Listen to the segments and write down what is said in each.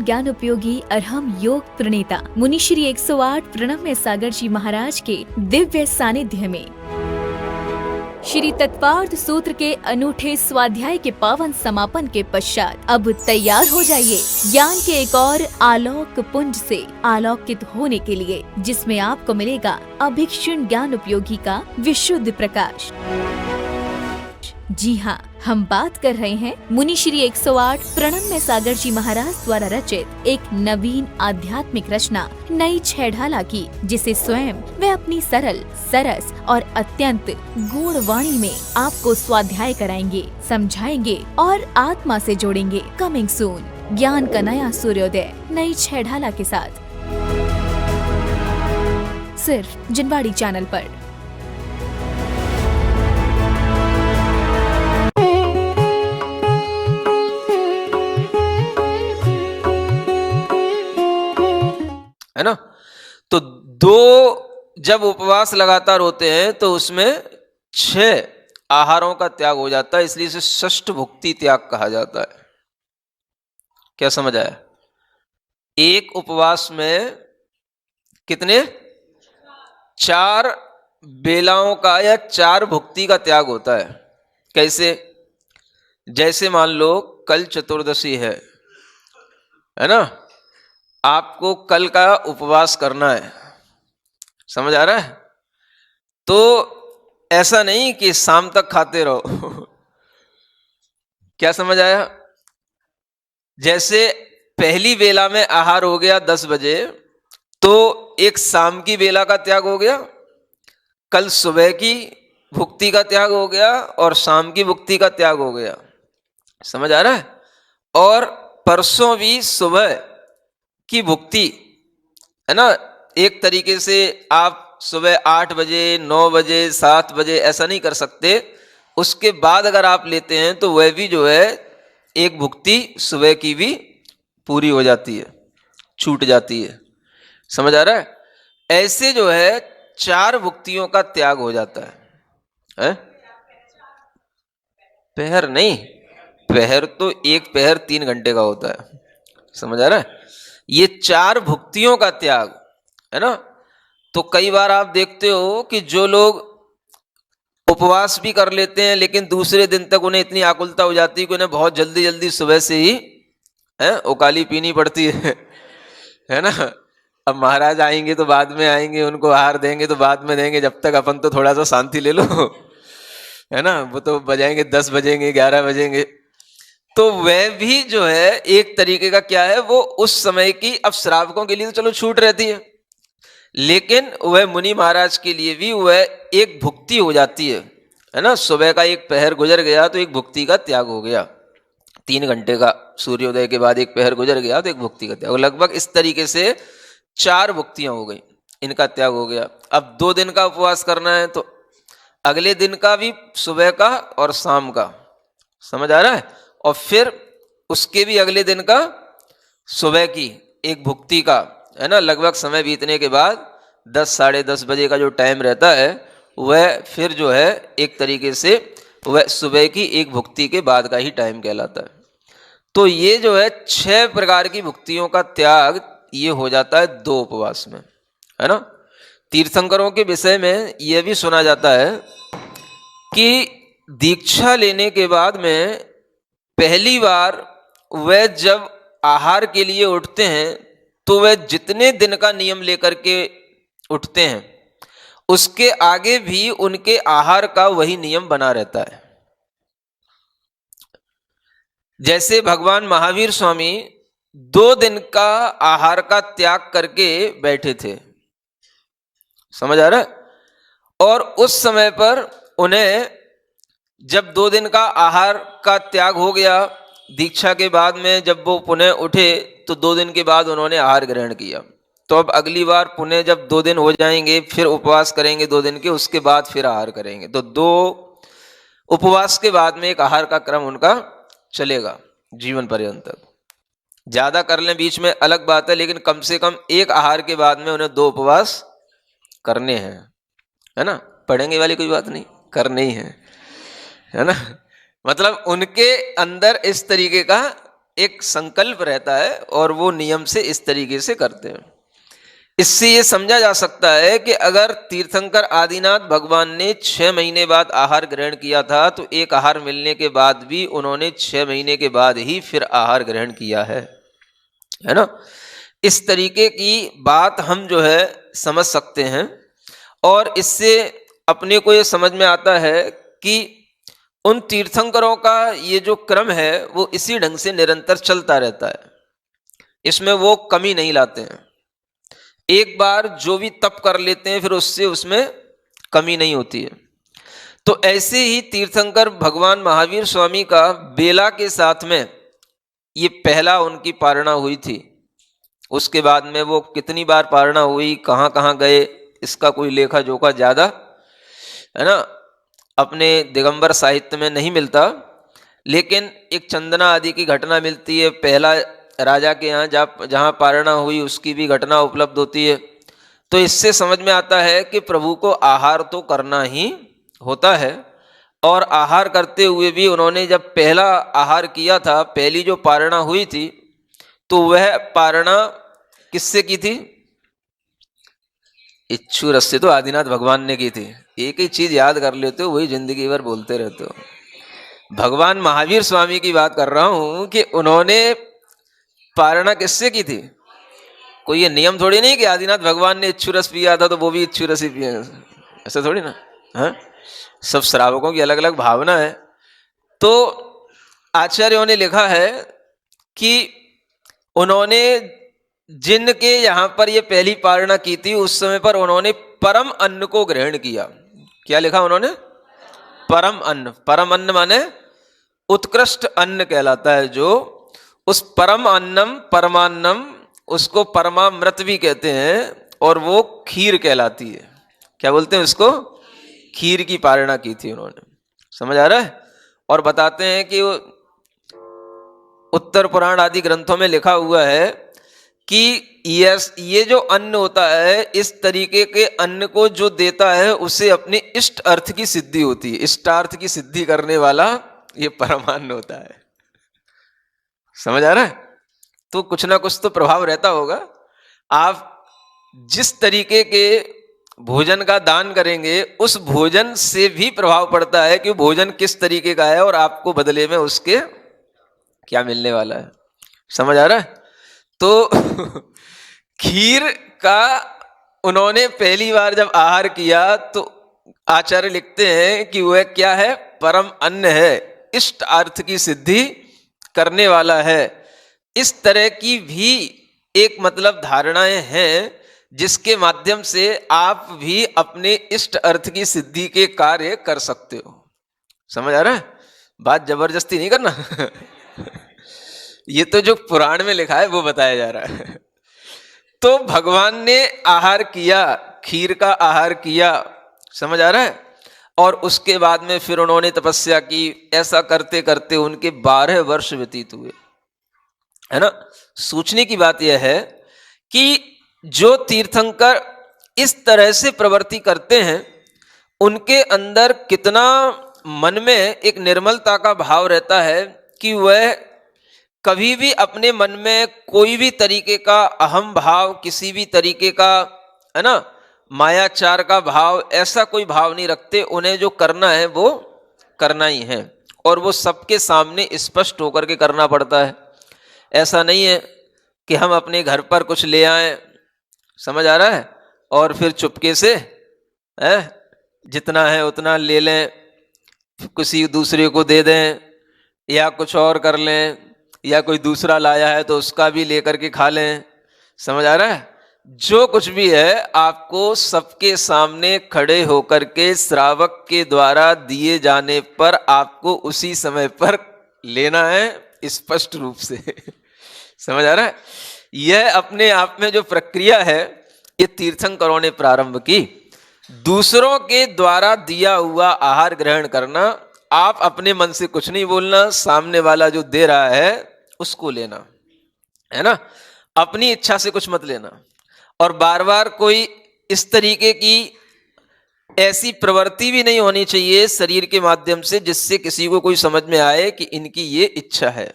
ज्ञान उपयोगी अरहम योग प्रणेता मुनि श्री 108 प्रणम्य सागर जी महाराज के दिव्य सानिध्य में श्री तत्पार्थ सूत्र के अनूठे स्वाध्याय के पावन समापन के पश्चात अब तैयार हो जाइए ज्ञान के एक और आलोक पुंज से आलोकित होने के लिए, जिसमें आपको मिलेगा अभीक्षण ज्ञान उपयोगी का विशुद्ध प्रकाश। जी हाँ, हम बात कर रहे हैं मुनि श्री 108 प्रणम्य सागर जी महाराज द्वारा रचित एक नवीन आध्यात्मिक रचना नई छेढ़ाला की, जिसे स्वयं वे अपनी सरल, सरस और अत्यंत गूढ़ वाणी में आपको स्वाध्याय कराएंगे, समझाएंगे और आत्मा से जोड़ेंगे। कमिंग सून, ज्ञान का नया सूर्योदय नई छेढ़ाला के साथ, सिर्फ जिनवाड़ी चैनल पर। है ना। तो दो जब उपवास लगातार होते हैं तो उसमें 6 आहारों का त्याग हो जाता है, इसलिए इसे षष्ठ भुक्ति त्याग कहा जाता है। क्या समझ आया? एक उपवास में कितने 4 बेलाओं का या 4 भुक्ति का त्याग होता है। कैसे? जैसे मान लो कल चतुर्दशी है ना, आपको कल का उपवास करना है, समझ आ रहा है? तो ऐसा नहीं कि शाम तक खाते रहो। क्या समझ आया? जैसे पहली बेला में आहार हो गया 10 बजे, तो एक शाम की बेला का त्याग हो गया, कल सुबह की भुक्ति का त्याग हो गया और शाम की भुक्ति का त्याग हो गया। समझ आ रहा है? और परसों भी सुबह की भुक्ति है ना। एक तरीके से आप सुबह 8 बजे, 9 बजे, 7 बजे ऐसा नहीं कर सकते। उसके बाद अगर आप लेते हैं तो वह भी जो है एक भुक्ति सुबह की भी पूरी हो जाती है, छूट जाती है। समझ आ रहा है? ऐसे जो है 4 भुक्तियों का त्याग हो जाता है? पहर नहीं, पहर तो एक पहर 3 घंटे का होता है। समझ आ रहा है? ये 4 भुक्तियों का त्याग है ना। तो कई बार आप देखते हो कि जो लोग उपवास भी कर लेते हैं लेकिन दूसरे दिन तक उन्हें इतनी आकुलता हो जाती है कि उन्हें बहुत जल्दी जल्दी सुबह से ही उकाली पीनी पड़ती है ना। अब महाराज आएंगे तो बाद में आएंगे, उनको आहार देंगे तो बाद में देंगे, जब तक अपन तो थोड़ा सा शांति ले लो, है ना। वो तो बजाएंगे 10 बजेंगे, 11 बजेंगे। तो वह भी जो है एक तरीके का क्या है, वो उस समय की, अब श्रावकों के लिए तो चलो छूट रहती है, लेकिन वह मुनि महाराज के लिए भी वह एक भुक्ति हो जाती है ना। सुबह का एक पहर गुजर गया तो एक भुक्ति का त्याग हो गया। 3 घंटे का सूर्योदय के बाद एक पहर गुजर गया तो एक भुक्ति का त्याग। लगभग इस तरीके से 4 भुक्तियां हो गई, इनका त्याग हो गया। अब 2 दिन का उपवास करना है तो अगले दिन का भी सुबह का और शाम का, समझ आ रहा है? और फिर उसके भी अगले दिन का सुबह की एक भुक्ति का, है ना। लगभग समय बीतने के बाद 10 साढ़े 10 बजे का जो टाइम रहता है वह फिर जो है एक तरीके से वह सुबह की एक भुक्ति के बाद का ही टाइम कहलाता है। तो ये जो है 6 प्रकार की भुक्तियों का त्याग ये हो जाता है 2 उपवास में, है ना। तीर्थंकरों के विषय में यह भी सुना जाता है कि दीक्षा लेने के बाद में पहली बार वह जब आहार के लिए उठते हैं तो वह जितने दिन का नियम लेकर के उठते हैं उसके आगे भी उनके आहार का वही नियम बना रहता है। जैसे भगवान महावीर स्वामी 2 दिन का आहार का त्याग करके बैठे थे, समझ आ रहा है? और उस समय पर उन्हें जब 2 दिन का आहार का त्याग हो गया, दीक्षा के बाद में जब वो पुनः उठे तो 2 दिन के बाद उन्होंने आहार ग्रहण किया। तो अब अगली बार पुनः जब 2 दिन हो जाएंगे फिर उपवास करेंगे 2 दिन के, उसके बाद फिर आहार करेंगे। तो 2 उपवास के बाद में एक आहार का क्रम उनका चलेगा जीवन पर्यंत तक। ज्यादा कर लें बीच में अलग बात है, लेकिन कम से कम एक आहार के बाद में उन्हें 2 उपवास करने हैं, है ना। पढ़ेंगे वाली कोई बात नहीं, करने ही है ना। मतलब उनके अंदर इस तरीके का एक संकल्प रहता है और वो नियम से इस तरीके से करते हैं। इससे ये समझा जा सकता है कि अगर तीर्थंकर आदिनाथ भगवान ने 6 महीने बाद आहार ग्रहण किया था तो एक आहार मिलने के बाद भी उन्होंने 6 महीने के बाद ही फिर आहार ग्रहण किया है ना। इस तरीके की बात हम जो है समझ सकते हैं और इससे अपने को ये समझ में आता है कि उन तीर्थंकरों का ये जो क्रम है वो इसी ढंग से निरंतर चलता रहता है, इसमें वो कमी नहीं लाते हैं। एक बार जो भी तप कर लेते हैं फिर उससे उसमें कमी नहीं होती है। तो ऐसे ही तीर्थंकर भगवान महावीर स्वामी का बेला के साथ में ये पहला उनकी पारणा हुई थी। उसके बाद में वो कितनी बार पारणा हुई, कहाँ कहाँ गए, इसका कोई लेखा जोखा ज़्यादा है ना अपने दिगंबर साहित्य में नहीं मिलता, लेकिन एक चंदना आदि की घटना मिलती है। पहला राजा के यहाँ जहाँ पारणा हुई उसकी भी घटना उपलब्ध होती है। तो इससे समझ में आता है कि प्रभु को आहार तो करना ही होता है और आहार करते हुए भी उन्होंने जब पहला आहार किया था, पहली जो पारणा हुई थी, तो वह पारणा किससे की थी? इच्छु रस से तो आदिनाथ भगवान ने की थी। एक ही चीज याद कर लेते हो वही जिंदगी भर बोलते रहते हो। भगवान महावीर स्वामी की बात कर रहा हूं कि उन्होंने पारणा किससे की थी। कोई ये नियम थोड़ी नहीं कि आदिनाथ भगवान ने इच्छु रस पिया था तो वो भी इच्छु रस ही पिए, ऐसा थोड़ी ना। हाँ, सब श्रावकों की अलग अलग भावना है। तो आचार्यों ने लिखा है कि उन्होंने जिनके यहाँ पर ये पहली पारणा की थी उस समय पर उन्होंने परम अन्न को ग्रहण किया। क्या लिखा उन्होंने? परम अन्न। परम अन्न माने उत्कृष्ट अन्न कहलाता है। जो उस परम अन्नम परमान्नम उसको परमामृत भी कहते हैं और वो खीर कहलाती है। क्या बोलते हैं उसको? खीर की पारणा की थी उन्होंने। समझ आ रहा है? और बताते हैं कि उत्तर पुराण आदि ग्रंथों में लिखा हुआ है कि ये जो अन्न होता है, इस तरीके के अन्न को जो देता है उसे अपने इष्ट अर्थ की सिद्धि होती है। इष्टार्थ की सिद्धि करने वाला ये परमान्न होता है। समझ आ रहा है? तो कुछ ना कुछ तो प्रभाव रहता होगा। आप जिस तरीके के भोजन का दान करेंगे उस भोजन से भी प्रभाव पड़ता है कि भोजन किस तरीके का है और आपको बदले में उसके क्या मिलने वाला है। समझ आ रहा है? तो खीर का उन्होंने पहली बार जब आहार किया तो आचार्य लिखते हैं कि वह क्या है? परम अन्न है, इष्ट अर्थ की सिद्धि करने वाला है। इस तरह की भी एक मतलब धारणाएं हैं जिसके माध्यम से आप भी अपने इष्ट अर्थ की सिद्धि के कार्य कर सकते हो। समझ आ रहा है? बात जबरदस्ती नहीं करना। ये तो जो पुराण में लिखा है वो बताया जा रहा है। तो भगवान ने आहार किया, खीर का आहार किया। समझ आ रहा है? और उसके बाद में फिर उन्होंने तपस्या की। ऐसा करते करते उनके 12 वर्ष व्यतीत हुए, है ना। सोचने की बात यह है कि जो तीर्थंकर इस तरह से प्रवृत्ति करते हैं उनके अंदर कितना मन में एक निर्मलता का भाव रहता है कि वह कभी भी अपने मन में कोई भी तरीके का अहम भाव, किसी भी तरीके का, है ना, मायाचार का भाव, ऐसा कोई भाव नहीं रखते। उन्हें जो करना है वो करना ही है और वो सबके सामने स्पष्ट होकर के करना पड़ता है। ऐसा नहीं है कि हम अपने घर पर कुछ ले आए, समझ आ रहा है, और फिर चुपके से जितना है उतना ले लें, किसी दूसरे को दे दें या कुछ और कर लें, या कोई दूसरा लाया है तो उसका भी लेकर के खा लें। समझ आ रहा है? जो कुछ भी है आपको सबके सामने खड़े होकर के श्रावक के द्वारा दिए जाने पर आपको उसी समय पर लेना है, स्पष्ट रूप से। समझ आ रहा है? यह अपने आप में जो प्रक्रिया है ये तीर्थंकरों ने प्रारंभ की। दूसरों के द्वारा दिया हुआ आहार ग्रहण करना। आप अपने मन से कुछ नहीं बोलना, सामने वाला जो दे रहा है उसको लेना, है ना। अपनी इच्छा से कुछ मत लेना। और बार बार कोई इस तरीके की ऐसी प्रवृत्ति भी नहीं होनी चाहिए शरीर के माध्यम से जिससे किसी को कोई समझ में आए कि इनकी ये इच्छा है।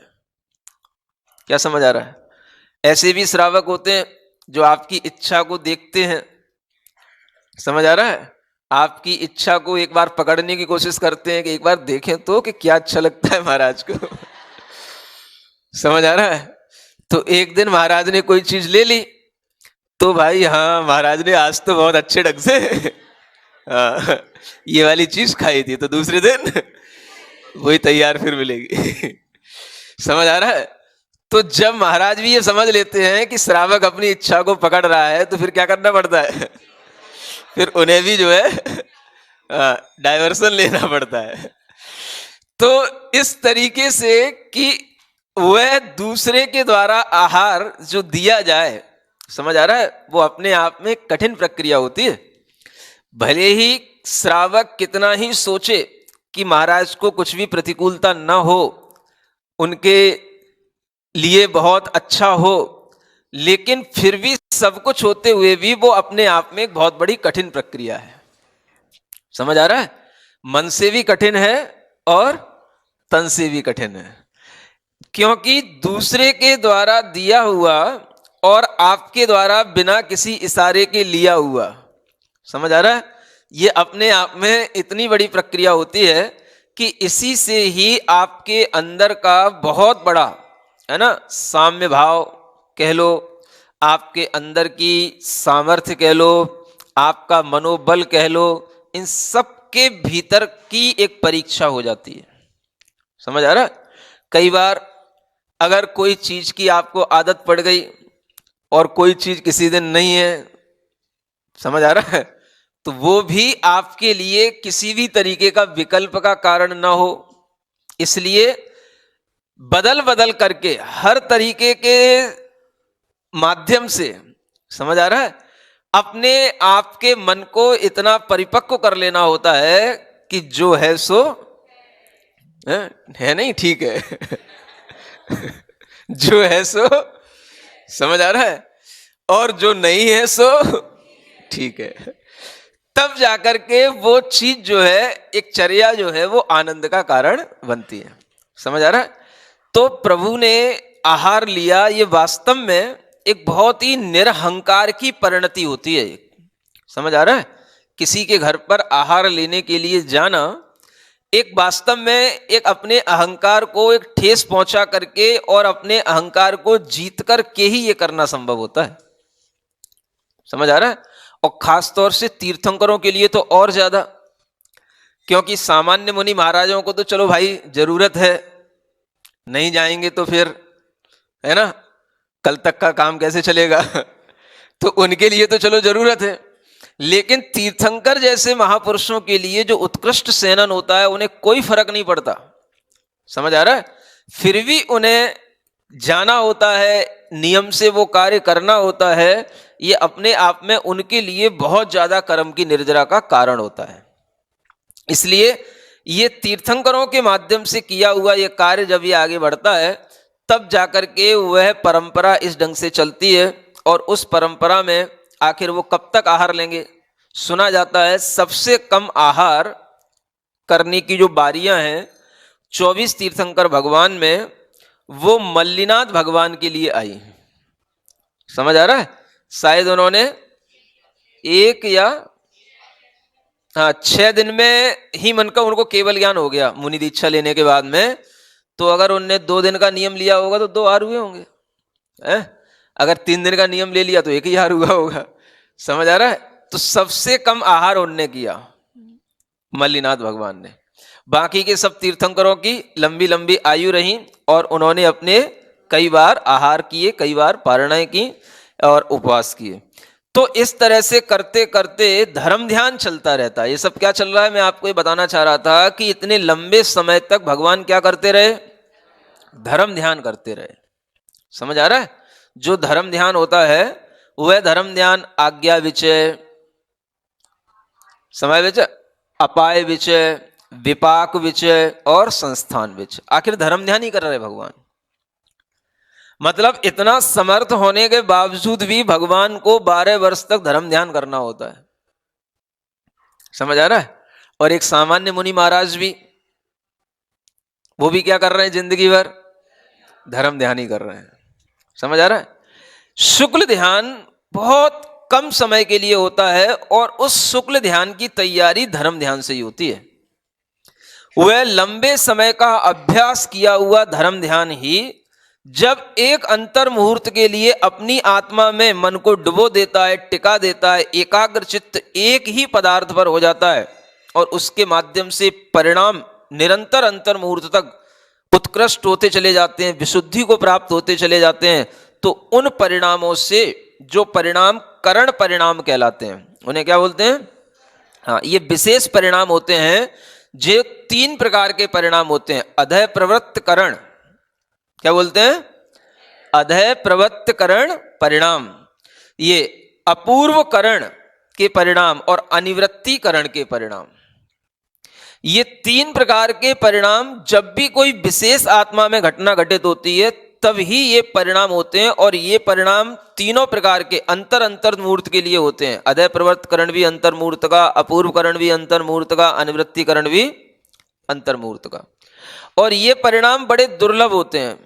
क्या समझ आ रहा है? ऐसे भी श्रावक होते हैं जो आपकी इच्छा को देखते हैं, समझ आ रहा है, आपकी इच्छा को एक बार पकड़ने की कोशिश करते हैं कि एक बार देखें तो कि क्या अच्छा लगता है महाराज को। समझ आ रहा है? तो एक दिन महाराज ने कोई चीज ले ली तो भाई हाँ महाराज ने आज तो बहुत अच्छे ढंग से हाँ, ये वाली चीज खाई थी, तो दूसरे दिन वही तैयार फिर मिलेगी। समझ आ रहा है? तो जब महाराज भी ये समझ लेते हैं कि श्रावक अपनी इच्छा को पकड़ रहा है तो फिर क्या करना पड़ता है? फिर उन्हें भी जो है डाइवर्सन लेना पड़ता है। तो इस तरीके से कि वह दूसरे के द्वारा आहार जो दिया जाए, समझ आ रहा है, वो अपने आप में कठिन प्रक्रिया होती है। भले ही श्रावक कितना ही सोचे कि महाराज को कुछ भी प्रतिकूलता न हो, उनके लिए बहुत अच्छा हो, लेकिन फिर भी सब कुछ होते हुए भी वो अपने आप में एक बहुत बड़ी कठिन प्रक्रिया है। समझ आ रहा है? मन से भी कठिन है और तन से भी कठिन है, क्योंकि दूसरे के द्वारा दिया हुआ और आपके द्वारा बिना किसी इशारे के लिया हुआ, समझ आ रहा है, ये अपने आप में इतनी बड़ी प्रक्रिया होती है कि इसी से ही आपके अंदर का बहुत बड़ा, है ना, साम्य भाव कह लो, आपके अंदर की सामर्थ्य कह लो, आपका मनोबल कह लो, इन सब के भीतर की एक परीक्षा हो जाती है। समझ आ रहा है? कई बार अगर कोई चीज की आपको आदत पड़ गई और कोई चीज किसी दिन नहीं है, समझ आ रहा है, तो वो भी आपके लिए किसी भी तरीके का विकल्प का कारण ना हो, इसलिए बदल बदल करके हर तरीके के माध्यम से, समझ आ रहा है, अपने आप के मन को इतना परिपक्व कर लेना होता है कि जो है सो है नहीं, ठीक है। जो है सो, समझ आ रहा है, और जो नहीं है सो ठीक है। तब जाकर के वो चीज जो है, एक चर्या जो है, वो आनंद का कारण बनती है। समझ आ रहा है? तो प्रभु ने आहार लिया, ये वास्तव में एक बहुत ही निरहंकार की परिणति होती है। समझ आ रहा है? किसी के घर पर आहार लेने के लिए जाना एक वास्तव में एक अपने अहंकार को एक ठेस पहुंचा करके और अपने अहंकार को जीत करके ही ये करना संभव होता है। समझ आ रहा है? और खास तौर से तीर्थंकरों के लिए तो और ज्यादा, क्योंकि सामान्य मुनि महाराजों को तो चलो भाई जरूरत है, नहीं जाएंगे तो फिर, है ना, कल तक का काम कैसे चलेगा। तो उनके लिए तो चलो जरूरत है, लेकिन तीर्थंकर जैसे महापुरुषों के लिए जो उत्कृष्ट सेनन होता है, उन्हें कोई फर्क नहीं पड़ता। समझ आ रहा है? फिर भी उन्हें जाना होता है, नियम से वो कार्य करना होता है। ये अपने आप में उनके लिए बहुत ज्यादा कर्म की निर्जरा का कारण होता है। इसलिए ये तीर्थंकरों के माध्यम से किया हुआ ये कार्य जब ये आगे बढ़ता है, तब जाकर के वह परंपरा इस ढंग से चलती है। और उस परंपरा में आखिर वो कब तक आहार लेंगे? सुना जाता है सबसे कम आहार करने की जो बारियां हैं 24 तीर्थंकर भगवान में, वो मल्लिनाथ भगवान के लिए आई। समझ आ रहा है? शायद उन्होंने 1 या 6 दिन में ही मन का उनको केवल ज्ञान हो गया मुनि दीक्षा लेने के बाद में। तो अगर उनने 2 दिन का नियम लिया होगा तो 2 आहार हुए होंगे, अगर 3 दिन का नियम ले लिया तो 1 ही आहार हुआ होगा। समझ आ रहा है? तो सबसे कम आहार उनने किया मल्लिनाथ भगवान ने। बाकी के सब तीर्थंकरों की लंबी लंबी आयु रही और उन्होंने अपने कई बार आहार किए, कई बार पारणाएं की और उपवास किए। तो इस तरह से करते करते धर्म ध्यान चलता रहता है। ये सब क्या चल रहा है, मैं आपको ये बताना चाह रहा था कि इतने लंबे समय तक भगवान क्या करते रहे? धर्म ध्यान करते रहे। समझ आ रहा है? जो धर्म ध्यान होता है वह धर्म ध्यान आज्ञा विचय, समय विचय, अपाय विचय, विपाक विचय और संस्थान विचय, आखिर धर्म ध्यान ही कर रहे भगवान। मतलब इतना समर्थ होने के बावजूद भी भगवान को 12 वर्ष तक धर्म ध्यान करना होता है। समझ आ रहा है? और एक सामान्य मुनि महाराज भी, वो भी क्या कर रहे हैं? जिंदगी भर धर्म ध्यान ही कर रहे हैं। समझ आ रहा है? शुक्ल ध्यान बहुत कम समय के लिए होता है और उस शुक्ल ध्यान की तैयारी धर्म ध्यान से ही होती है। वह लंबे समय का अभ्यास किया हुआ धर्म ध्यान ही जब एक अंतर मुहूर्त के लिए अपनी आत्मा में मन को डुबो देता है, टिका देता है, एकाग्र चित्त एक ही पदार्थ पर हो जाता है और उसके माध्यम से परिणाम निरंतर अंतर मुहूर्त तक उत्कृष्ट होते चले जाते हैं, विशुद्धि को प्राप्त होते चले जाते हैं, तो उन परिणामों से जो परिणाम करण परिणाम कहलाते हैं, उन्हें क्या बोलते हैं? हाँ, ये विशेष परिणाम होते हैं। जो 3 प्रकार के परिणाम होते हैं, अधय प्रवृत्त करण, क्या बोलते हैं? अधय प्रवृत्त करण परिणाम, ये अपूर्व करण के परिणाम और अनिवृत्ति करण के परिणाम। ये 3 प्रकार के परिणाम जब भी कोई विशेष आत्मा में घटना घटित होती है तब ही ये परिणाम होते हैं, और ये परिणाम तीनों प्रकार के अंतर मुहूर्त के लिए होते हैं। अधय प्रवृत्त करण भी अंतर मुहूर्त का, अपूर्व करण भी अंतर मुहूर्त का, अनिवृत्ति करण भी अंतर मुहूर्त का। और ये परिणाम बड़े दुर्लभ होते हैं,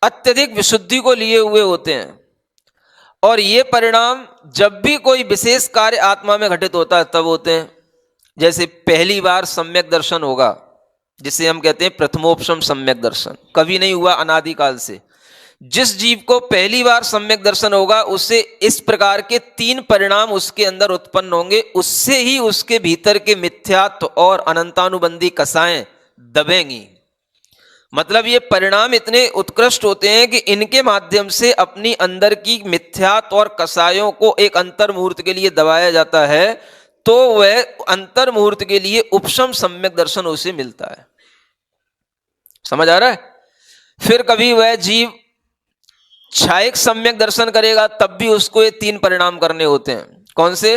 अत्यधिक विशुद्धि को लिए हुए होते हैं, और ये परिणाम जब भी कोई विशेष कार्य आत्मा में घटित होता है तब होते हैं। जैसे पहली बार सम्यक दर्शन होगा, जिसे हम कहते हैं प्रथमोपशम सम्यक दर्शन, कभी नहीं हुआ अनादिकाल से। जिस जीव को पहली बार सम्यक दर्शन होगा उससे इस प्रकार के 3 परिणाम उसके अंदर उत्पन्न होंगे, उससे ही उसके भीतर के मिथ्यात्व और अनंतानुबंधी कसाएं दबेंगी। मतलब ये परिणाम इतने उत्कृष्ट होते हैं कि इनके माध्यम से अपनी अंदर की मिथ्यात्व और कसायों को एक अंतर मुहूर्त के लिए दबाया जाता है, तो वह अंतर मुहूर्त के लिए उपशम सम्यक दर्शन उसे मिलता है। समझ आ रहा है? फिर कभी वह जीव छायक सम्यक दर्शन करेगा तब भी उसको ये 3 परिणाम करने होते हैं। कौन से?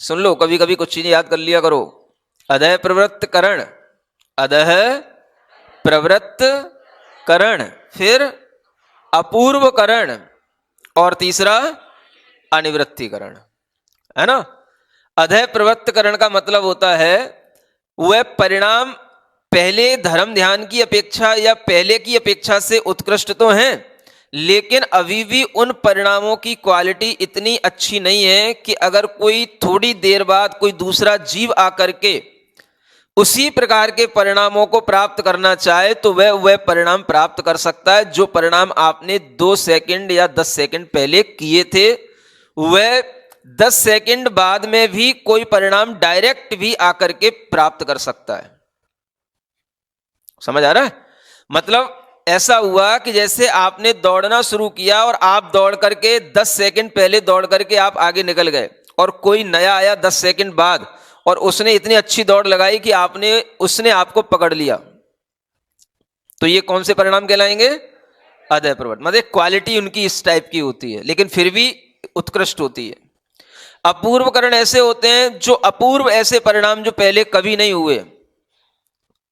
सुन लो, कभी कभी कुछ चीजें याद कर लिया करो। अधय प्रवृत्त करण, अधय प्रवृत्त करण, फिर अपूर्व करण, और तीसरा अनिवृत्ति करण, है ना? अधय प्रवृत्त करण का मतलब होता है वह परिणाम पहले धर्म ध्यान की अपेक्षा या पहले की अपेक्षा से उत्कृष्ट तो हैं, लेकिन अभी भी उन परिणामों की क्वालिटी इतनी अच्छी नहीं है कि अगर कोई थोड़ी देर बाद कोई दूसरा जीव आकर के उसी प्रकार के परिणामों को प्राप्त करना चाहे तो वह परिणाम प्राप्त कर सकता है। जो परिणाम आपने 2 सेकंड या 10 सेकंड पहले किए थे, वह 10 सेकंड बाद में भी कोई परिणाम डायरेक्ट भी आकर के प्राप्त कर सकता है। समझ आ रहा है? मतलब ऐसा हुआ कि जैसे आपने दौड़ना शुरू किया और आप दौड़ करके 10 सेकंड पहले दौड़ करके आप आगे निकल गए, और कोई नया आया 10 सेकंड बाद और उसने इतनी अच्छी दौड़ लगाई कि उसने आपको पकड़ लिया, तो ये कौन से परिणाम कहलाएंगे? अधय प्रवृत्त। मतलब क्वालिटी उनकी इस टाइप की होती है, लेकिन फिर भी उत्कृष्ट होती है। अपूर्व करण ऐसे होते हैं जो अपूर्व, ऐसे परिणाम जो पहले कभी नहीं हुए,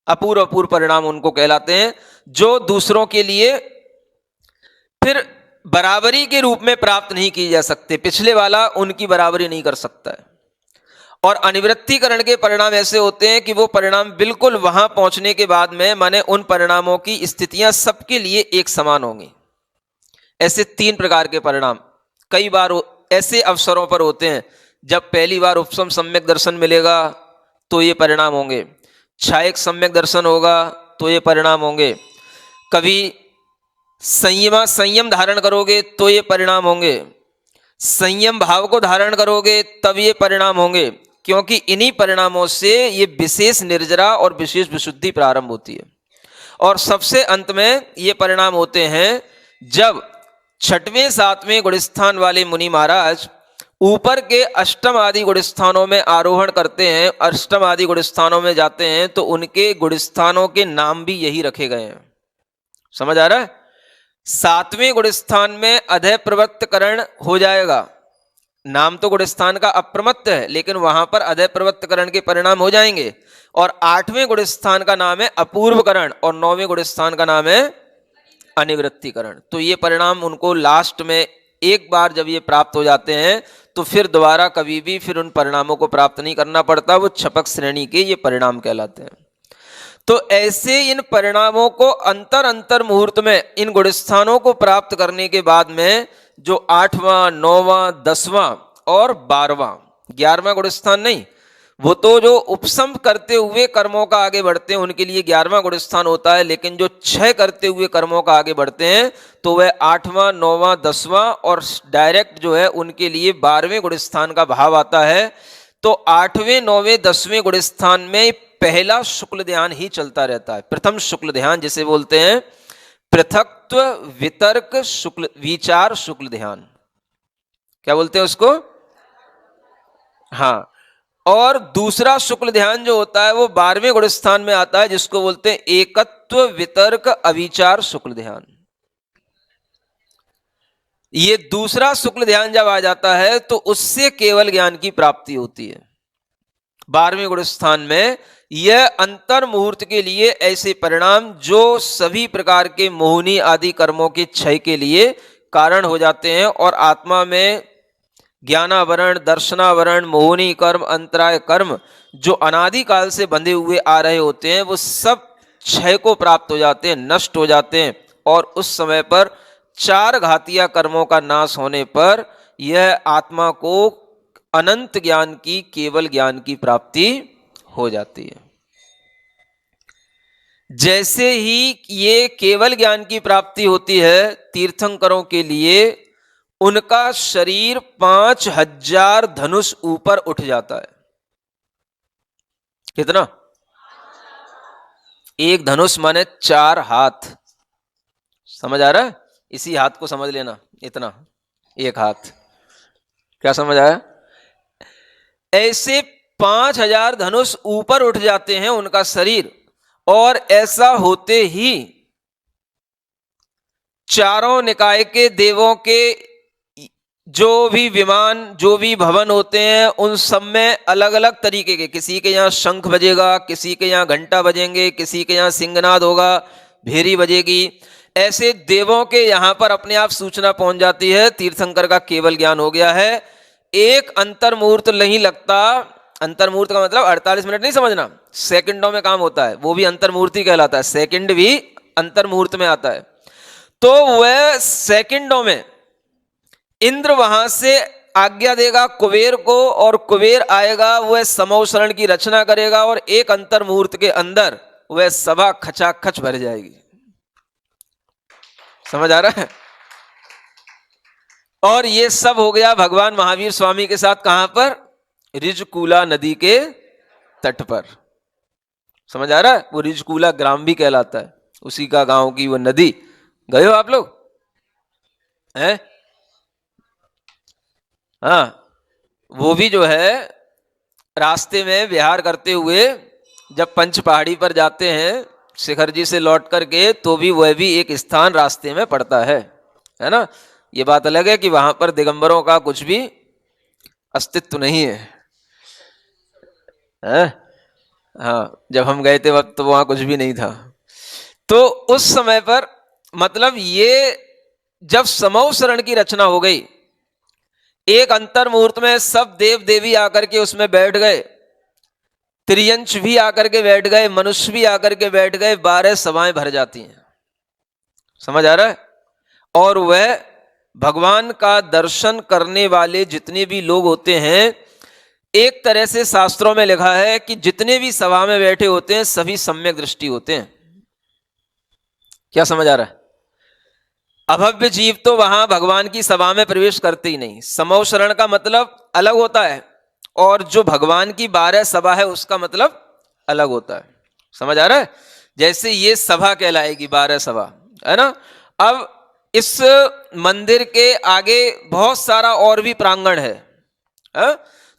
अपूर्व परिणाम उनको कहलाते हैं, जो दूसरों के लिए फिर बराबरी के रूप में प्राप्त नहीं की जा सकते। पिछले वाला उनकी बराबरी नहीं कर सकता है। और अनिवृत्तिकरण के परिणाम ऐसे होते हैं कि वो परिणाम बिल्कुल वहां पहुंचने के बाद में, माने उन परिणामों की स्थितियां सबके लिए एक समान होंगी। ऐसे 3 प्रकार के परिणाम कई बार ऐसे अवसरों पर होते हैं। जब पहली बार उपशम सम्यक दर्शन मिलेगा तो ये परिणाम होंगे, छायक सम्यक दर्शन होगा तो ये परिणाम होंगे, कभी संयम धारण करोगे तो ये परिणाम होंगे, संयम भाव को धारण करोगे तब ये परिणाम होंगे, क्योंकि इन्हीं परिणामों से ये विशेष निर्जरा और विशेष विशुद्धि प्रारंभ होती है। और सबसे अंत में ये परिणाम होते हैं जब 6वें 7वें गुणस्थान वाले मुनि महाराज ऊपर के अष्टम आदि गुणस्थानों में आरोहण करते हैं, अष्टम आदि गुणस्थानों में जाते हैं, तो उनके गुणस्थानों के नाम भी यही रखे गए हैं। समझ आ रहा है? 7वें गुणस्थान में अधय प्रवृत्त करण हो जाएगा, नाम तो गुणस्थान का अप्रमत्त है, लेकिन वहां पर अधय प्रवृत्त करण के परिणाम हो जाएंगे। और 8वें गुणस्थान का नाम है अपूर्व करण, और 9वें गुणस्थान का नाम है अनिवृत्तिकरण। तो ये परिणाम उनको लास्ट में एक बार जब ये प्राप्त हो जाते हैं तो फिर दोबारा कभी भी फिर उन परिणामों को प्राप्त नहीं करना पड़ता, वो छपक श्रेणी के ये परिणाम कहलाते हैं। तो ऐसे इन परिणामों को अंतर अंतर मुहूर्त में इन गुणस्थानों को प्राप्त करने के बाद में जो 8वां 9वां 10वां और 12वां 11वां गुणस्थान नहीं, वो तो जो उपसम करते हुए कर्मों का आगे बढ़ते हैं उनके लिए 11वां गुणस्थान होता है, लेकिन जो 6 करते हुए कर्मों का आगे बढ़ते हैं तो वह 8वां 9वां 10वां और डायरेक्ट जो है उनके लिए 12वें गुणस्थान का भाव आता है। तो 8वें 9वें 10वें गुणस्थान में पहला शुक्ल ध्यान ही चलता रहता है, प्रथम शुक्ल ध्यान जिसे बोलते हैं पृथक्त्व वितर्क शुक्ल विचार शुक्ल ध्यान, क्या बोलते हैं उसको? हाँ, और दूसरा शुक्ल ध्यान जो होता है वो 12वें गुणस्थान में आता है जिसको बोलते हैं एकत्व वितर्क अविचार शुक्ल ध्यान। ये दूसरा शुक्ल ध्यान जब आ जाता है तो उससे केवल ज्ञान की प्राप्ति होती है। 12वें गुणस्थान में यह अंतर मुहूर्त के लिए ऐसे परिणाम जो सभी प्रकार के मोहिनी आदि कर्मों के क्षय के लिए कारण हो जाते हैं और आत्मा में ज्ञानावरण दर्शनावरण मोहिनी कर्म अंतराय कर्म जो अनादिकाल से बंधे हुए आ रहे होते हैं वो सब क्षय को प्राप्त हो जाते हैं, नष्ट हो जाते हैं, और उस समय पर 4 घातिया कर्मों का नाश होने पर यह आत्मा को अनंत ज्ञान की केवल ज्ञान की प्राप्ति हो जाती है। जैसे ही ये केवल ज्ञान की प्राप्ति होती है तीर्थंकरों के लिए, उनका शरीर 5000 धनुष ऊपर उठ जाता है। कितना? एक धनुष माने 4 हाथ, समझ आ रहा है? इसी हाथ को समझ लेना, इतना एक हाथ, क्या समझ आया? ऐसे 5000 धनुष ऊपर उठ जाते हैं उनका शरीर, और ऐसा होते ही चारों निकाय के देवों के जो भी विमान जो भी भवन होते हैं उन सब में अलग अलग तरीके के, किसी के यहाँ शंख बजेगा, किसी के यहाँ घंटा बजेंगे, किसी के यहाँ सिंहनाद होगा, भेरी बजेगी, ऐसे देवों के यहाँ पर अपने आप सूचना पहुंच जाती है तीर्थंकर का केवल ज्ञान हो गया है। एक अंतर मुहूर्त नहीं लगता, अंतर मुहूर्त का मतलब 48 मिनट नहीं समझना, सेकंडों में काम होता है, वो भी अंतर मुहूर्त ही कहलाता है, सेकंड भी अंतर मुहूर्त में आता है। तो वह सेकंडों में इंद्र वहां से आज्ञा देगा कुबेर को, और कुबेर आएगा, वह समौशरण की रचना करेगा, और एक अंतर मुहूर्त के अंदर वह सभा खचाखच भर जाएगी। समझ आ रहा है? और ये सब हो गया भगवान महावीर स्वामी के साथ, कहां पर? रिजकूला नदी के तट पर। समझ आ रहा है? वो रिजकूला ग्राम भी कहलाता है, उसी का गांव की वो नदी। गए हो आप लोग? हैं? हाँ, वो भी जो है रास्ते में विहार करते हुए जब पंच पहाड़ी पर जाते हैं शिखर जी से लौट करके, तो भी वह भी एक स्थान रास्ते में पड़ता है ना? ये बात अलग है कि वहां पर दिगंबरों का कुछ भी अस्तित्व नहीं है, हाँ, जब हम गए थे वक्त तो वहां कुछ भी नहीं था। तो उस समय पर मतलब ये जब समूह शरण की रचना हो गई, एक अंतर मुहूर्त में सब देव देवी आकर के उसमें बैठ गए, त्रियंश भी आकर के बैठ गए, मनुष्य भी आकर के बैठ गए, 12 सभाएं भर जाती हैं। समझ आ रहा है? और वह भगवान का दर्शन करने वाले जितने भी लोग होते हैं, एक तरह से शास्त्रों में लिखा है कि जितने भी सभा में बैठे होते हैं सभी सम्यक दृष्टि होते हैं। क्या समझ आ रहा है? अभव्य जीव तो वहां भगवान की सभा में प्रवेश करते ही नहीं। समूह शरण का मतलब अलग होता है, और जो भगवान की 12 सभा है उसका मतलब अलग होता है। समझ आ रहा है? जैसे ये सभा कहलाएगी 12 सभा, है ना? अब इस मंदिर के आगे बहुत सारा और भी प्रांगण है,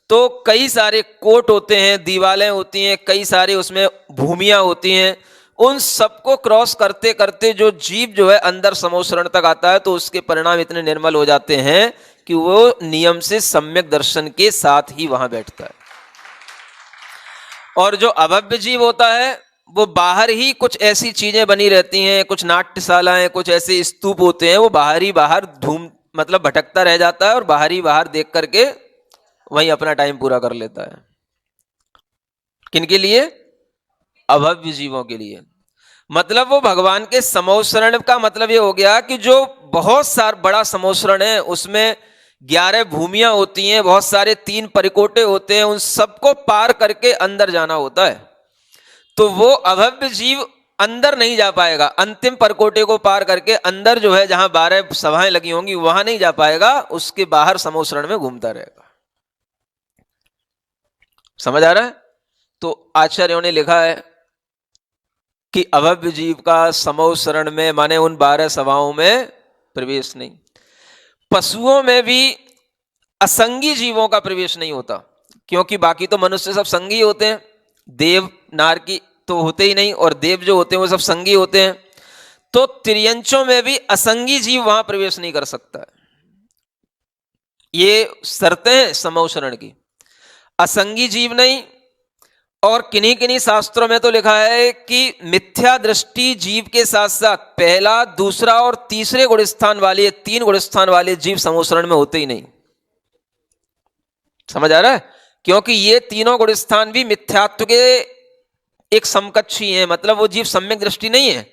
तो कई सारे कोट होते हैं, दीवालें होती हैं, कई सारे उसमें भूमियां होती हैं। उन सबको क्रॉस करते करते जो जीव जो है अंदर समूह शरण तक आता है, तो उसके परिणाम इतने निर्मल हो जाते हैं कि वो नियम से सम्यक दर्शन के साथ ही वहां बैठता है। और जो अभव्य जीव होता है वो बाहर ही कुछ ऐसी चीजें बनी रहती हैं, कुछ नाट्यशालाएं, कुछ ऐसे स्तूप होते हैं, वो बाहर ही बाहर धूम मतलब भटकता रह जाता है और बाहर ही बाहर देख करके वहीं अपना टाइम पूरा कर लेता है। किनके लिए? अभव्य जीवों के लिए। मतलब वो भगवान के समोसरण का मतलब ये हो गया कि जो बहुत सारा बड़ा समोसरण है, उसमें 11 भूमियां होती हैं, बहुत सारे 3 परिकोटे होते हैं, उन सबको पार करके अंदर जाना होता है। तो वो अभव्य जीव अंदर नहीं जा पाएगा, अंतिम परकोटे को पार करके अंदर जो है जहां 12 सभाएं लगी होंगी वहां नहीं जा पाएगा, उसके बाहर समोसरण में घूमता रहेगा। समझ आ रहा है? तो आचार्यों ने लिखा है कि अभव्य जीव का समोसरण में माने उन 12 सभाओं में प्रवेश नहीं। पशुओं में भी असंगी जीवों का प्रवेश नहीं होता, क्योंकि बाकी तो मनुष्य सब संगी होते हैं, देव नार की तो होते ही नहीं, और देव जो होते हैं वो सब संगी होते हैं। तो तिर्यंचों में भी असंगी जीव वहां प्रवेश नहीं कर सकता है। ये शर्तें हैं समोसरण की। असंगी जीव नहीं, और किन्हीं किन्हीं शास्त्रों में तो लिखा है कि मिथ्या दृष्टि जीव के साथ साथ पहला, दूसरा और तीसरे गुणस्थान वाले, 3 गुणस्थान वाले जीव समोसरण में होते ही नहीं। समझ आ रहा है? क्योंकि ये तीनों गुणस्थान भी मिथ्यात्व के एक समकक्षी हैं, मतलब वो जीव सम्यक दृष्टि नहीं है।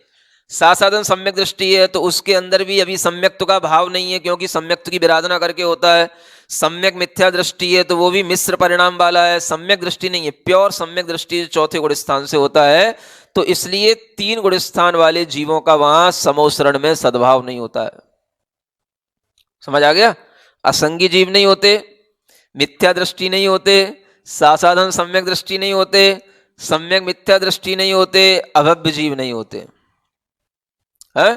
साधन सम्यक दृष्टि है तो उसके अंदर भी अभी सम्यक्त्व का भाव नहीं है, क्योंकि सम्यक्त्व की विराधना करके होता है। सम्यक मिथ्या दृष्टि है तो वो भी मिश्र परिणाम वाला है, सम्यक दृष्टि नहीं है, प्योर सम्यक दृष्टि चौथे गुणस्थान से होता है। तो इसलिए 3 गुणस्थान वाले जीवों का वहां समोसरण में सद्भाव नहीं होता है। समझ आ गया? असंगी जीव नहीं होते, मिथ्या दृष्टि नहीं होते, साधन सम्यक दृष्टि नहीं होते, सम्यक मिथ्या दृष्टि नहीं होते, अभव्य जीव नहीं होते है?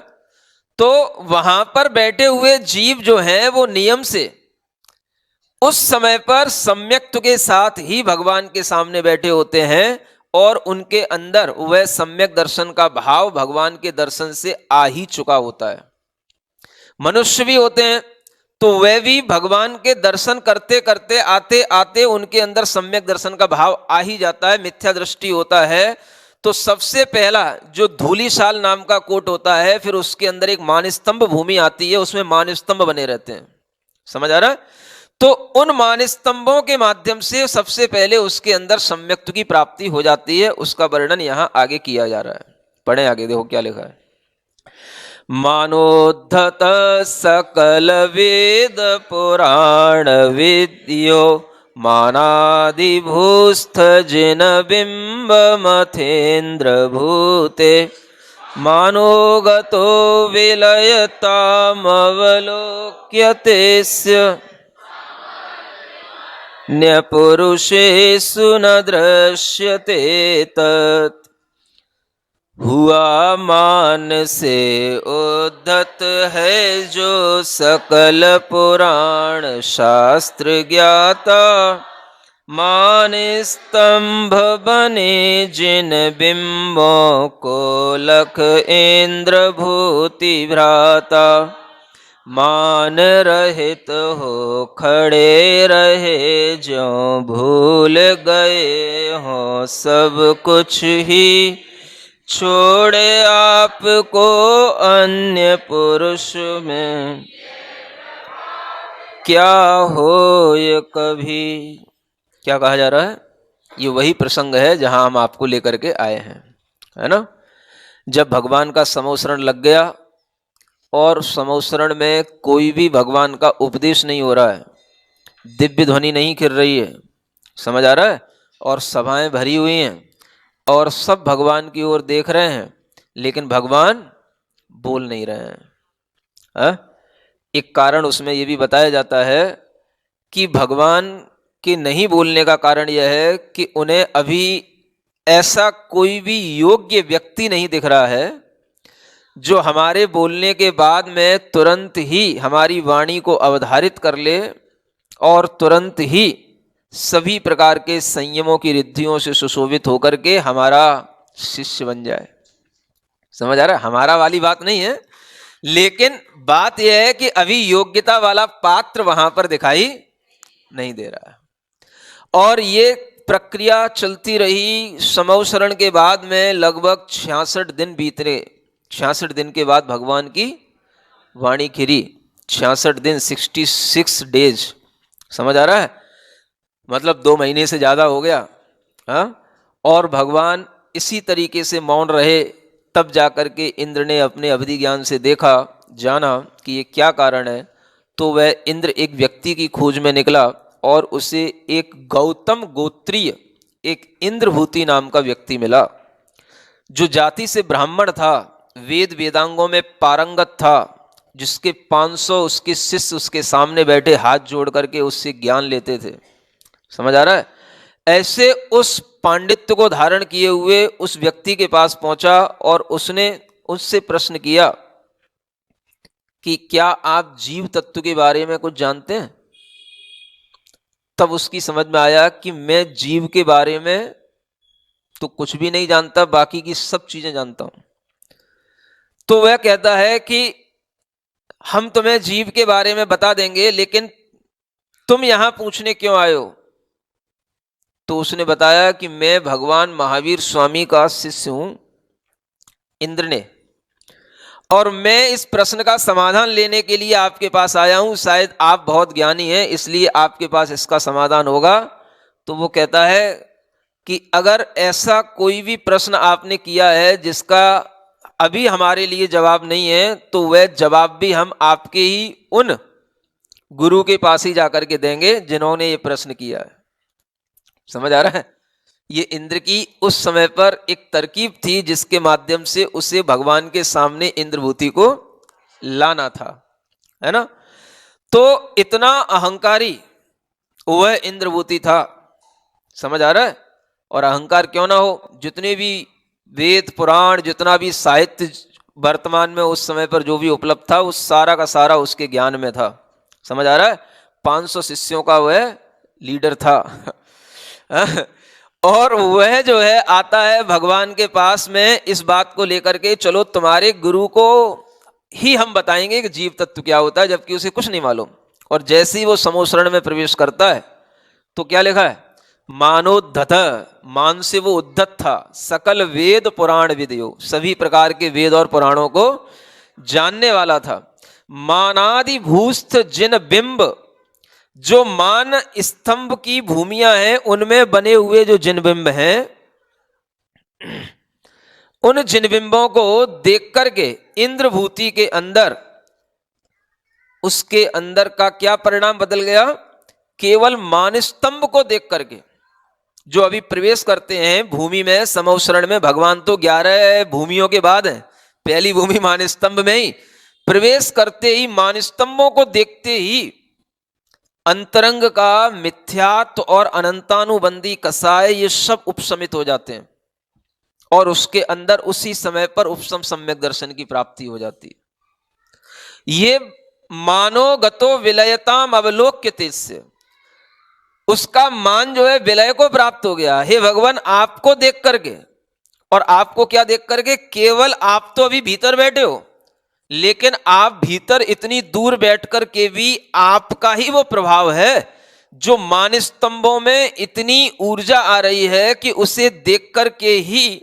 तो वहां पर बैठे हुए जीव जो हैं वो नियम से उस समय पर सम्यक्त्व के साथ ही भगवान के सामने बैठे होते हैं, और उनके अंदर वह सम्यक दर्शन का भाव भगवान के दर्शन से आ ही चुका होता है। मनुष्य भी होते हैं तो वह भी भगवान के दर्शन करते करते आते आते उनके अंदर सम्यक दर्शन का भाव आ ही जाता है, मिथ्या दृष्टि होता है। तो सबसे पहला जो धूलिशाल नाम का कोट होता है, फिर उसके अंदर एक मानस्तंभ भूमि आती है, उसमें मानस्तंभ बने रहते हैं। समझ आ रहा है? तो उन मानस्तंभों के माध्यम से सबसे पहले उसके अंदर सम्यक्त्व की प्राप्ति हो जाती है। उसका वर्णन यहां आगे किया जा रहा है। पढ़े आगे, देखो क्या लिखा है। मानोद्धत सकल वेद पुराण विद्यो मानादिभूस्थ जिन बिंब मथेन्द्र भूते मानोगतो विलयतामवलोक्यतेस्य न्यपुरुषेषु न दृश्यते तत्। हुआ मान से उद्धत है जो सकल पुराण शास्त्र ज्ञाता, मान स्तंभ बने जिन बिंबों को लख इंद्र भूति भ्राता। मान रहित हो खड़े रहे जो भूल गए हो सब कुछ ही, छोड़े आपको अन्य पुरुष में क्या हो ये कभी। क्या कहा जा रहा है? ये वही प्रसंग है जहां हम आपको लेकर के आए हैं, है ना? जब भगवान का समोसरण लग गया और समोसरण में कोई भी भगवान का उपदेश नहीं हो रहा है, दिव्य ध्वनि नहीं खिल रही है, समझ आ रहा है, और सभाएं भरी हुई हैं और सब भगवान की ओर देख रहे हैं, लेकिन भगवान बोल नहीं रहे हैं। एक कारण उसमें यह भी बताया जाता है कि भगवान के नहीं बोलने का कारण यह है कि उन्हें अभी ऐसा कोई भी योग्य व्यक्ति नहीं दिख रहा है जो हमारे बोलने के बाद में तुरंत ही हमारी वाणी को अवधारित कर ले और तुरंत ही सभी प्रकार के संयमों की रिद्धियों से सुशोभित होकर के हमारा शिष्य बन जाए। समझ आ रहा है? हमारा वाली बात नहीं है, लेकिन बात यह है कि अभी योग्यता वाला पात्र वहां पर दिखाई नहीं दे रहा है। और ये प्रक्रिया चलती रही। समोसरण के बाद में लगभग 66 दिन बीतने, 66 दिन के बाद भगवान की वाणी खिरी। 66 दिन, 66 डेज। समझ आ रहा है? मतलब 2 महीने से ज्यादा हो गया। हाँ, और भगवान इसी तरीके से मौन रहे। तब जाकर के इंद्र ने अपने अवधि ज्ञान से देखा, जाना कि ये क्या कारण है। तो वह इंद्र एक व्यक्ति की खोज में निकला और उसे एक गौतम गोत्रीय, एक इंद्रभूति नाम का व्यक्ति मिला, जो जाति से ब्राह्मण था, वेद वेदांगों में पारंगत था, जिसके 500 उसके शिष्य उसके सामने बैठे हाथ जोड़ करके उससे ज्ञान लेते थे। समझ आ रहा है? ऐसे उस पांडित्य को धारण किए हुए उस व्यक्ति के पास पहुंचा और उसने उससे प्रश्न किया कि क्या आप जीव तत्व के बारे में कुछ जानते हैं? तब उसकी समझ में आया कि मैं जीव के बारे में तो कुछ भी नहीं जानता, बाकी की सब चीजें जानता हूं। तो वह कहता है कि हम तुम्हें जीव के बारे में बता देंगे, लेकिन तुम यहां पूछने क्यों आए हो? तो उसने बताया कि मैं भगवान महावीर स्वामी का शिष्य हूं, इंद्र ने, और मैं इस प्रश्न का समाधान लेने के लिए आपके पास आया हूं। शायद आप बहुत ज्ञानी हैं, इसलिए आपके पास इसका समाधान होगा। तो वो कहता है कि अगर ऐसा कोई भी प्रश्न आपने किया है जिसका अभी हमारे लिए जवाब नहीं है, तो वह जवाब भी हम आपके ही उन गुरु के पास ही जाकर के देंगे जिन्होंने ये प्रश्न किया है। समझ आ रहा है? ये इंद्र की उस समय पर एक तरकीब थी जिसके माध्यम से उसे भगवान के सामने इंद्रभूति को लाना था, है ना? तो इतना अहंकारी वह इंद्रभूति था। समझ आ रहा है? और अहंकार क्यों ना हो, जितने भी वेद पुराण, जितना भी साहित्य वर्तमान में उस समय पर जो भी उपलब्ध था, उस सारा का सारा उसके ज्ञान में था। समझ आ रहा है? 500 शिष्यों का वह लीडर था। और वह जो है आता है भगवान के पास में इस बात को लेकर के, चलो तुम्हारे गुरु को ही हम बताएंगे कि जीव तत्व क्या होता है, जबकि उसे कुछ नहीं मालूम। और जैसे ही वो समोशरण में प्रवेश करता है तो क्या लिखा है? मानोद्धत, मान से वो उद्धत था, सकल वेद पुराण विदयो, सभी प्रकार के वेद और पुराणों को जानने वाला था। मानादि भूस्थ जिन बिंब, जो मान स्तंभ की भूमियां हैं उनमें बने हुए जो जिन बिंब हैं, उन जिन बिंबों को देख करके इंद्रभूति के अंदर, उसके अंदर का क्या परिणाम बदल गया? केवल मान स्तंभ को देख करके जो अभी प्रवेश करते हैं भूमि में, समोशरण में, भगवान तो 11 भूमियों के बाद है, पहली भूमि मान स्तंभ में ही प्रवेश करते ही, मान स्तंभों को देखते ही अंतरंग का मिथ्यात्व और अनंतानुबंधी कसाय ये सब उपशमित हो जाते हैं और उसके अंदर उसी समय पर उपशम सम्यक दर्शन की प्राप्ति हो जाती है। ये मानो गतो विलयताम अवलोक्य तेजस्य, उसका मान जो है विलय को प्राप्त हो गया। हे भगवान, आपको देख करके, और आपको क्या देख करके? केवल आप तो अभी भीतर बैठे हो, लेकिन आप भीतर इतनी दूर बैठ कर के भी आपका ही वो प्रभाव है जो मान स्तंभों में इतनी ऊर्जा आ रही है कि उसे देख कर के ही,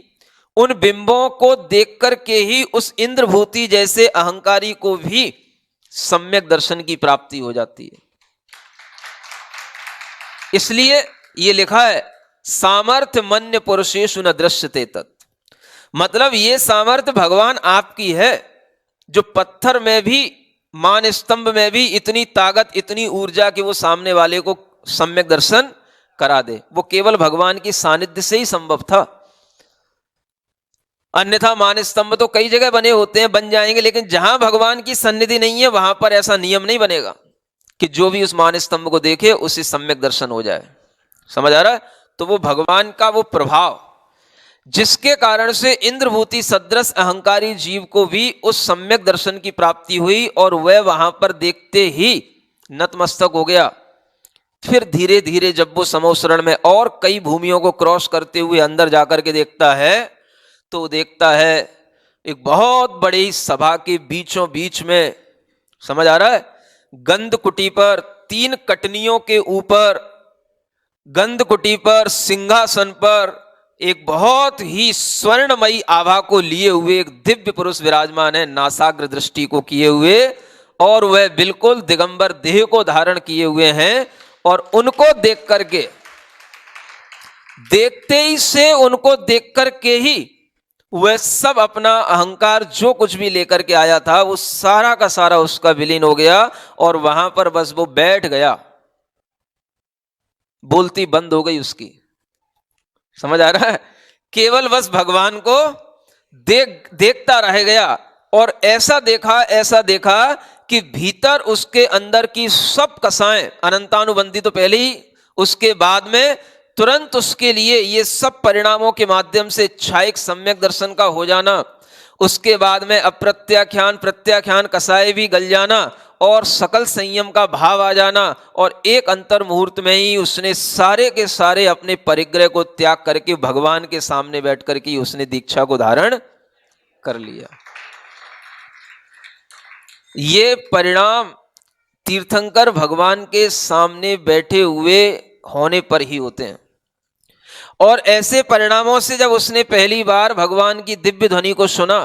उन बिंबों को देख कर के ही उस इंद्रभूति जैसे अहंकारी को भी सम्यक दर्शन की प्राप्ति हो जाती है। इसलिए ये लिखा है सामर्थ्य मन्य पुरुषेषु न दृश्यते तत्, मतलब ये सामर्थ्य भगवान आपकी है जो पत्थर में भी, मान स्तंभ में भी इतनी ताकत, इतनी ऊर्जा कि वो सामने वाले को सम्यक दर्शन करा दे। वो केवल भगवान की सानिध्य से ही संभव था। अन्यथा मान स्तंभ तो कई जगह बने होते हैं, बन जाएंगे, लेकिन जहां भगवान की सन्निधि नहीं है वहां पर ऐसा नियम नहीं बनेगा कि जो भी उस मान स्तंभ को देखे उसे सम्यक दर्शन हो जाए। समझ आ रहा है? तो वो भगवान का वो प्रभाव जिसके कारण से इंद्रभूति सदृश अहंकारी जीव को भी उस सम्यक दर्शन की प्राप्ति हुई और वह वहां पर देखते ही नतमस्तक हो गया। फिर धीरे धीरे जब वो समोशरण में और कई भूमियों को क्रॉस करते हुए अंदर जाकर के देखता है, तो देखता है एक बहुत बड़ी सभा के बीचों बीच में, समझ आ रहा है, गंधकुटी पर 3 कटनियों के ऊपर, गंधकुटी पर सिंहासन पर एक बहुत ही स्वर्णमयी आभा को लिए हुए एक दिव्य पुरुष विराजमान है, नासाग्र दृष्टि को किए हुए, और वह बिल्कुल दिगंबर देह को धारण किए हुए हैं। और उनको देख करके देखते ही से उनको देख करके ही वह सब अपना अहंकार जो कुछ भी लेकर के आया था वो सारा का सारा उसका विलीन हो गया और वहां पर बस वो बैठ गया, बोलती बंद हो गई उसकी। समझ आ रहा है? केवल बस भगवान को देखता रह गया और ऐसा देखा कि भीतर उसके अंदर की सब कसाएं अनंतानुबंधी तो पहले ही, उसके बाद में तुरंत उसके लिए ये सब परिणामों के माध्यम से इच्छाइक सम्यक दर्शन का हो जाना, उसके बाद में अप्रत्याख्यान प्रत्याख्यान कसाए भी गल जाना और सकल संयम का भाव आ जाना और एक अंतर मुहूर्त में ही उसने सारे के सारे अपने परिग्रह को त्याग करके भगवान के सामने बैठ करके उसने दीक्षा को धारण कर लिया। ये परिणाम तीर्थंकर भगवान के सामने बैठे हुए होने पर ही होते हैं। और ऐसे परिणामों से जब उसने पहली बार भगवान की दिव्य ध्वनि को सुना,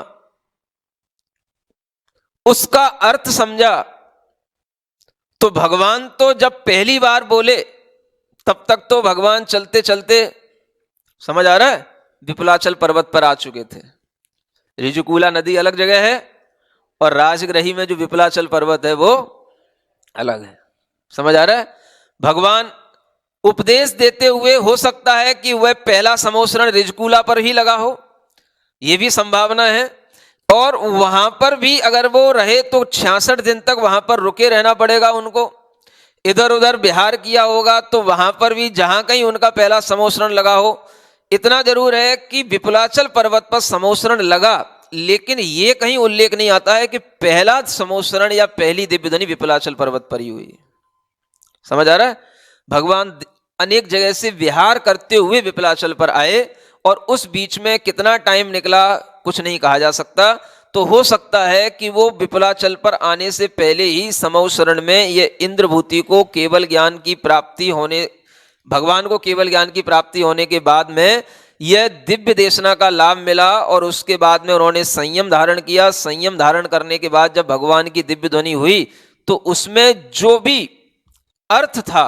उसका अर्थ समझा, तो भगवान तो जब पहली बार बोले तब तक तो भगवान चलते चलते, समझ आ रहा है, विपुलाचल पर्वत पर आ चुके थे। ऋजुकूला नदी अलग जगह है और राजग्रही में जो विपुलाचल पर्वत है वो अलग है। समझ आ रहा है? भगवान उपदेश देते हुए हो सकता है कि वह पहला समोसरण ऋजुकूला पर ही लगा हो, यह भी संभावना है। और वहां पर भी अगर वो रहे तो 66 दिन तक वहां पर रुके रहना पड़ेगा उनको। इधर उधर विहार किया होगा तो वहां पर भी जहां कहीं उनका पहला समोसरण लगा हो। इतना जरूर है कि विपुलाचल पर्वत पर समोसरण लगा, लेकिन यह कहीं उल्लेख नहीं आता है कि पहला समोसरण या पहली दिव्य ध्वनि विपुलाचल पर्वत पर ही हुई। समझ आ रहा है? भगवान अनेक जगह से विहार करते हुए विपुलाचल पर आए और उस बीच में कितना टाइम निकला कुछ नहीं कहा जा सकता। तो हो सकता है कि वो विपुलाचल पर आने से पहले ही समोसरण में ये इंद्रभूति को केवल ज्ञान की प्राप्ति होने, भगवान को केवल ज्ञान की प्राप्ति होने के बाद में यह दिव्य देशना का लाभ मिला और उसके बाद में उन्होंने संयम धारण किया। संयम धारण करने के बाद जब भगवान की दिव्य ध्वनि हुई तो उसमें जो भी अर्थ था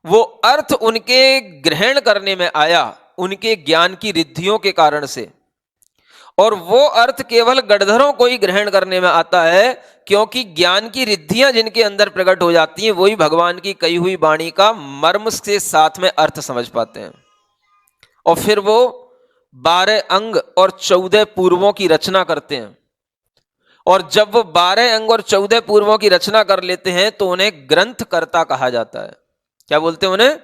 वो अर्थ उनके ग्रहण करने में आया उनके ज्ञान की रिद्धियों के कारण से। और वो अर्थ केवल गणधरों को ही ग्रहण करने में आता है, क्योंकि ज्ञान की रिद्धियां जिनके अंदर प्रकट हो जाती हैं वही भगवान की कही हुई वाणी का मर्म के साथ में अर्थ समझ पाते हैं। और फिर वो 12 अंग और 14 पूर्वों की रचना करते हैं। और जब वो 12 अंग और 14 पूर्वों की रचना कर लेते हैं तो उन्हें ग्रंथकर्ता कहा जाता है। क्या बोलते हैं उन्हें?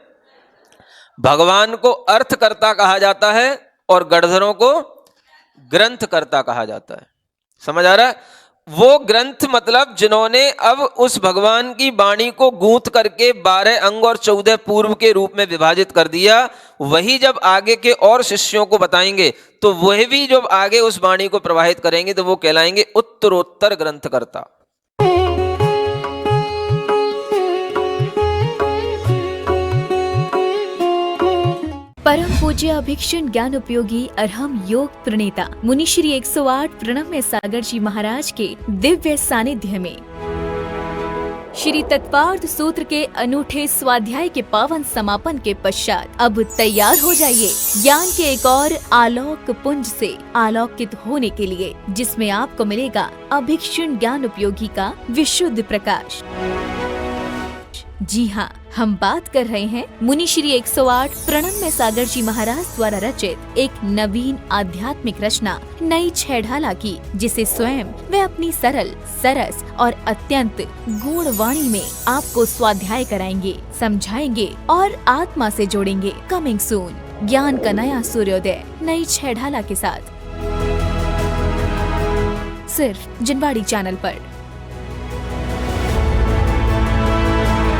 भगवान को अर्थकर्ता कहा जाता है और गणधरों को ग्रंथकर्ता कहा जाता है। समझ आ रहा है? वो ग्रंथ मतलब जिन्होंने अब उस भगवान की वाणी को गूंथ करके 12 अंग और 14 पूर्व के रूप में विभाजित कर दिया, वही जब आगे के और शिष्यों को बताएंगे तो वह भी जब आगे उस वाणी को प्रवाहित करेंगे तो वो कहलाएंगे उत्तरोत्तर ग्रंथकर्ता। परम पूज्य अभिक्षुण ज्ञान उपयोगी अरहम योग प्रणेता मुनि श्री 108 प्रणम्य सागर जी महाराज के दिव्य सानिध्य में श्री तत्वार्थ सूत्र के अनूठे स्वाध्याय के पावन समापन के पश्चात अब तैयार हो जाइए ज्ञान के एक और आलोक पुंज से आलोकित होने के लिए, जिसमें आपको मिलेगा अभिक्षुण ज्ञान उपयोगी का विशुद्ध प्रकाश। जी हाँ, हम बात कर रहे हैं मुनि श्री 108 प्रणम्य सागर जी महाराज द्वारा रचित एक नवीन आध्यात्मिक रचना नई छेढ़ाला की, जिसे स्वयं वे अपनी सरल, सरस और अत्यंत गूढ़ वाणी में आपको स्वाध्याय कराएंगे, समझाएंगे और आत्मा से जोड़ेंगे। कमिंग सून, ज्ञान का नया सूर्योदय नई छेढ़ाला के साथ, सिर्फ जिनवाड़ी चैनल पर।